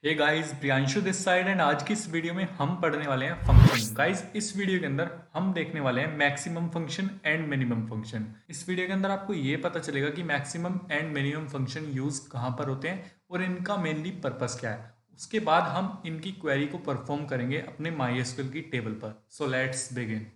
Hey guys, Priyanshu this side and आज की इस वीडियो में हम पढ़ने वाले हैं फंक्शन। गाइस, इस वीडियो के अंदर हम देखने वाले हैं maximum function and minimum function. इस वीडियो के अंदर आपको ये पता चलेगा कि maximum and minimum function use कहाँ पर होते हैं और इनका मेनली पर्पस क्या है। उसके बाद हम इनकी क्वेरी को परफॉर्म करेंगे अपने MySQL की टेबल पर। So let's begin.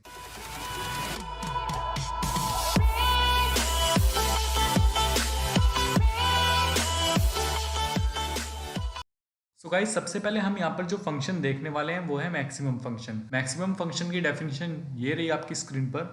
So guys, सबसे पहले हम यहाँ पर जो फंक्शन देखने वाले हैं वो है मैक्सिमम फंक्शन। मैक्सिमम फंक्शन की डेफिनेशन ये रही आपकी स्क्रीन पर।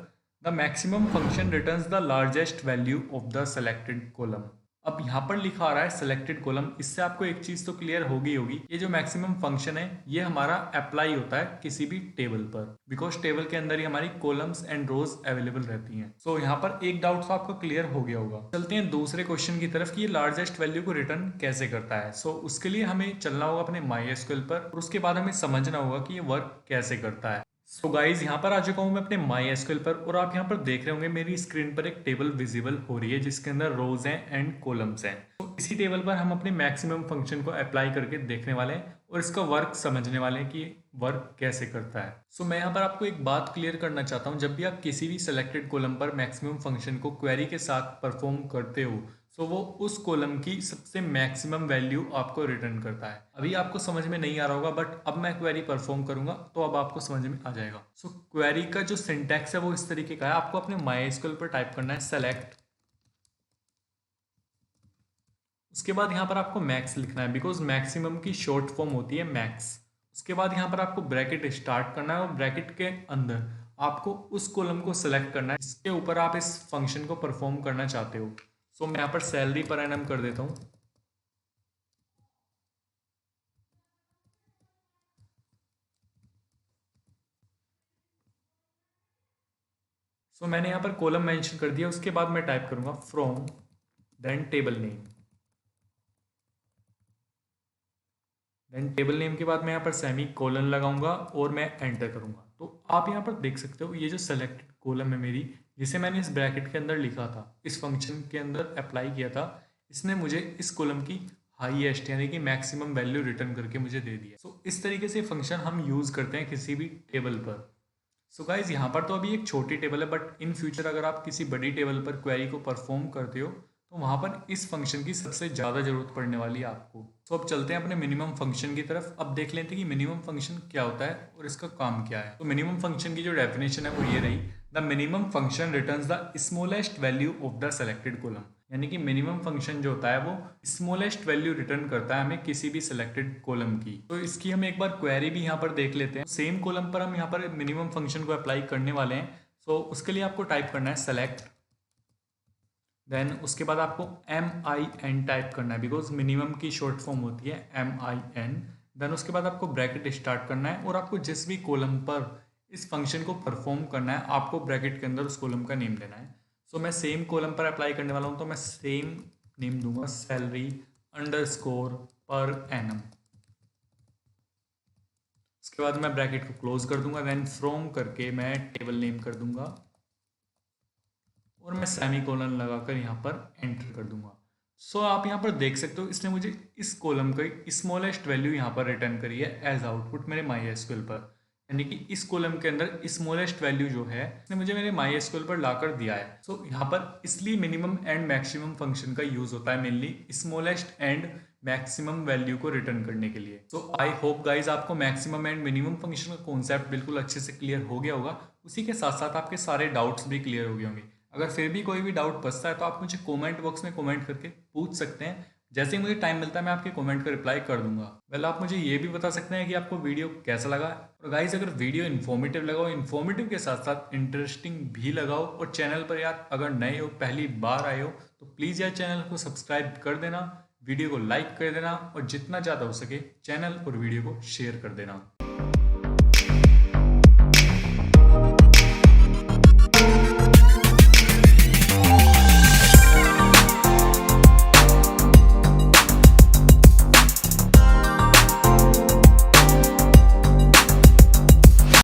The maximum function returns the largest value of the selected column. अब यहाँ पर लिखा आ रहा है सेलेक्टेड कॉलम। इससे आपको एक चीज तो क्लियर होगी ये जो मैक्सिमम फंक्शन है ये हमारा अप्लाई होता है किसी भी टेबल पर, बिकॉज टेबल के अंदर ही हमारी कॉलम्स एंड रोज अवेलेबल रहती हैं। सो यहाँ पर एक डाउट तो आपको क्लियर हो गया होगा। चलते हैं दूसरे क्वेश्चन की तरफ कि ये लार्जेस्ट वैल्यू को रिटर्न कैसे करता है। सो उसके लिए हमें चलना होगा अपने MySQL पर और उसके बाद हमें समझना होगा कि ये वर्क कैसे करता है। सो गाइज, यहाँ पर आ चुका हूँ मैं अपने MySQL पर और आप यहाँ पर देख रहे होंगे मेरी स्क्रीन पर एक टेबल विजिबल हो रही है जिसके अंदर रोज हैं एंड कॉलम्स हैं। तो इसी टेबल पर हम अपने मैक्सिमम फंक्शन को अप्लाई करके देखने वाले हैं और इसका वर्क समझने वाले हैं कि वर्क कैसे करता है। सो मैं यहाँ पर आपको एक बात क्लियर करना चाहता हूँ, जब भी आप किसी भी सिलेक्टेड कॉलम पर मैक्सिमम फंक्शन को क्वेरी के साथ परफॉर्म करते हो सो वो उस कॉलम की सबसे मैक्सिमम वैल्यू आपको रिटर्न करता है। अभी आपको समझ में नहीं आ रहा होगा बट अब मैं क्वेरी परफॉर्म करूंगा तो अब आपको समझ में आ जाएगा। सो क्वेरी का जो सिंटैक्स है वो इस तरीके का है। आपको अपने MySQL पर टाइप करना है सेलेक्ट, उसके बाद यहाँ पर आपको मैक्स लिखना है बिकॉज मैक्सिमम की शॉर्ट फॉर्म होती है मैक्स। उसके बाद यहाँ पर आपको ब्रैकेट स्टार्ट करना है और ब्रैकेट के अंदर आपको उस कॉलम को सिलेक्ट करना है जिसके ऊपर आप इस फंक्शन को परफॉर्म करना चाहते हो। सो मैं यहाँ पर सैलरी पर एनम कर देता हूँ। सो मैंने यहाँ पर कॉलम मेंशन कर दिया। उसके बाद मैं टाइप करूंगा from then table name. Then table name के बाद मैं यहाँ पर सेमी कोलन लगाऊंगा और मैं एंटर करूंगा। तो आप यहाँ पर देख सकते हो ये जो सेलेक्टेड कॉलम है मेरी, जिसे मैंने इस ब्रैकेट के अंदर लिखा था, इस फंक्शन के अंदर अप्लाई किया था, इसने मुझे इस कॉलम की हाईएस्ट यानी कि मैक्सिमम वैल्यू रिटर्न करके मुझे दे दिया। सो इस तरीके से फंक्शन हम यूज करते हैं किसी भी टेबल पर। सो गाइज, यहाँ पर तो अभी एक छोटी टेबल है बट इन फ्यूचर अगर आप किसी बड़ी टेबल पर क्वेरी को परफॉर्म करते हो तो वहां पर इस फंक्शन की सबसे ज़्यादा जरूरत पड़ने वाली है आपको। तो अब चलते हैं अपने मिनिमम फंक्शन की तरफ। अब देख लेते हैं कि मिनिमम फंक्शन क्या होता है और इसका काम क्या है। तो मिनिमम फंक्शन की जो डेफिनेशन है वो ये रही, the minimum function returns the smallest value of the selected column. यानी कि मिनिमम फंक्शन जो होता है वो स्मॉलेस्ट वैल्यू रिटर्न करता है हमें किसी भी सिलेक्टेड कॉलम की। तो इसकी हम एक बार क्वेरी भी यहाँ पर देख लेते हैं। सेम कॉलम पर हम यहाँ पर मिनिमम फंक्शन को अप्लाई करने वाले हैं। सो उसके लिए आपको टाइप करना है सेलेक्ट, देन उसके बाद आपको MIN टाइप करना है बिकॉज मिनिमम की शॉर्ट फॉर्म होती है MIN। देन उसके बाद आपको ब्रैकेट स्टार्ट करना है और आपको जिस भी कॉलम पर इस फंक्शन को परफॉर्म करना है आपको ब्रैकेट के अंदर उस कॉलम का नेम देना है। सो मैं सेम कॉलम पर अप्लाई करने वाला हूँ तो मैं सेम नेम दूंगा सैलरी अंडरस्कोर पर एनम। उसके बाद मैं ब्रैकेट को क्लोज कर दूंगा, देन फ्रॉम करके मैं टेबल नेम कर दूंगा और मैं सेमी कोलन लगाकर यहाँ पर एंटर कर दूंगा। सो आप यहाँ पर देख सकते हो इसने मुझे इस कॉलम का स्मॉलेस्ट वैल्यू यहाँ पर रिटर्न करी है एज आउटपुट मेरे MySQL पर। यानी कि इस कॉलम के अंदर स्मॉलेस्ट वैल्यू जो है इसने मुझे मेरे MySQL पर लाकर दिया है। सो यहाँ पर इसलिए मिनिमम एंड मैक्सिमम फंक्शन का यूज होता है mainly smallest and maximum value को रिटर्न करने के लिए। सो आई होप गाइज आपको मैक्सिमम एंड मिनिमम फंक्शन का कॉन्सेप्ट बिल्कुल अच्छे से क्लियर हो गया होगा। उसी के साथ साथ आपके सारे डाउट्स भी क्लियर हो गए होंगे। अगर फिर भी कोई भी डाउट बचता है तो आप मुझे कमेंट बॉक्स में कमेंट करके पूछ सकते हैं। जैसे ही मुझे टाइम मिलता है मैं आपके कमेंट का रिप्लाई कर दूंगा। वेल, आप मुझे ये भी बता सकते हैं कि आपको वीडियो कैसा लगा। और गाइस, अगर वीडियो इन्फॉर्मेटिव लगा हो, इन्फॉर्मेटिव के साथ साथ इंटरेस्टिंग भी लगा हो और चैनल पर यार अगर नए हो, पहली बार आए हो तो प्लीज़ यार चैनल को सब्सक्राइब कर देना, वीडियो को लाइक कर देना और जितना ज़्यादा हो सके चैनल और वीडियो को शेयर कर देना।